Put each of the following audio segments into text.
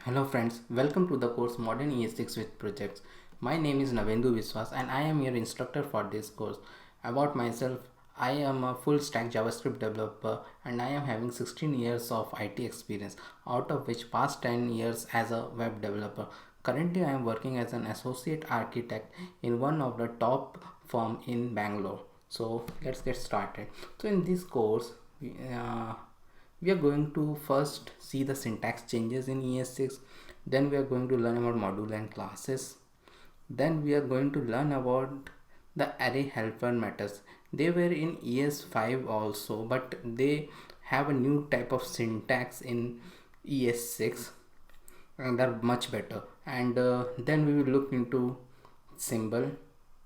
Hello friends, welcome to the course Modern ES6 with Projects. My name is Navendu Viswas and I am your instructor for this course. About myself, I am a full stack JavaScript developer and I am having 16 years of IT experience, out of which past 10 years as a web developer. Currently I am working as an associate architect in one of the top firm in Bangalore. So let's get started. So in this course, we are going to first see the syntax changes in ES6, then we are going to learn about module and classes, then we are going to learn about the array helper methods. They were in ES5 also, but they have a new type of syntax in ES6 and they're much better. And then we will look into symbol,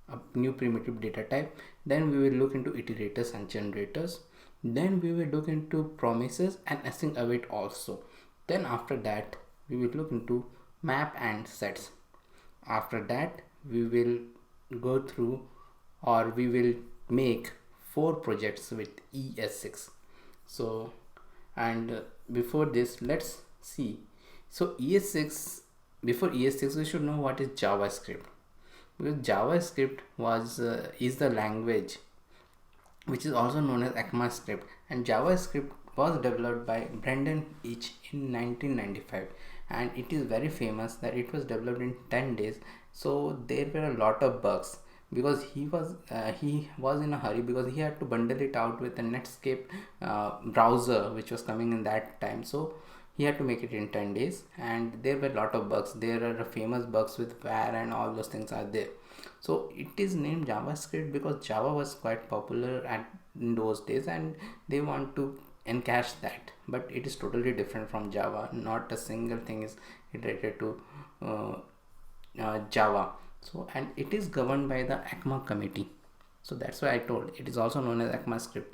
a new primitive data type, then we will look into iterators and generators, then we will look into promises and async await also. Then after that we will look into map and sets. After that we will go through, or we will make 4 projects with ES6. So and before this, let's see. So ES6, before ES6 we should know what is JavaScript, because JavaScript was is the language which is also known as ECMAScript, and JavaScript was developed by Brendan Eich in 1995, and it is very famous that it was developed in 10 days. So there were a lot of bugs because he was in a hurry because he had to bundle it out with the Netscape browser which was coming in that time. So he had to make it in 10 days, and there were a lot of bugs. There are famous bugs with var and all those things are there. So it is named JavaScript because Java was quite popular in those days and they want to encash that, but it is totally different from Java. Not a single thing is related to Java. So and it is governed by the ECMA committee, so that's why I told it is also known as ECMAScript.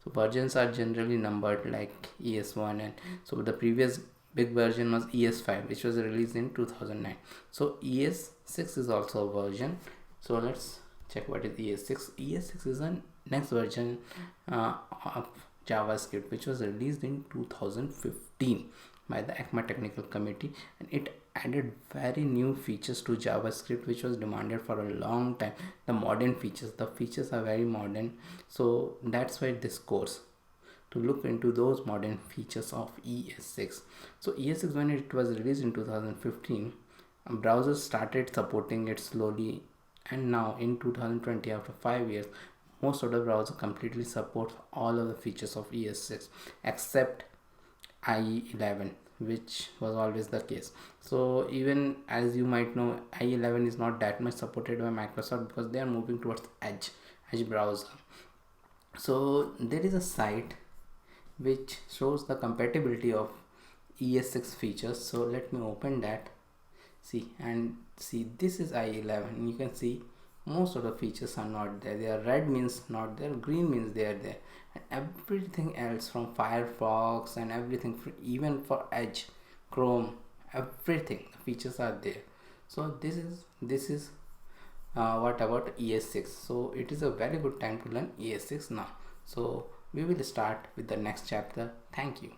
So versions are generally numbered like ES1, and so the previous big version was ES5 which was released in 2009. So ES6 is also a version. So let's check what is ES6. ES6 is a next version of JavaScript which was released in 2015 by the ECMA technical committee, and it added very new features to JavaScript which was demanded for a long time. The modern features, the features are very modern, so that's why this course to look into those modern features of ES6. So ES6, when it was released in 2015, browsers started supporting it slowly, and now in 2020, after 5 years, most of the browsers completely support all of the features of ES6 except IE11, which was always the case. So even as you might know, IE11 is not that much supported by Microsoft because they are moving towards Edge browser. So there is a site which shows the compatibility of ES6 features. So let me open that. See, this is IE11. You can see most of the features are not there. They are red means not there, green means they are there, and everything else from Firefox and everything, even for Edge, Chrome, everything the features are there. So this is what about ES6. So it is a very good time to learn ES6 now. So we will start with the next chapter. Thank you.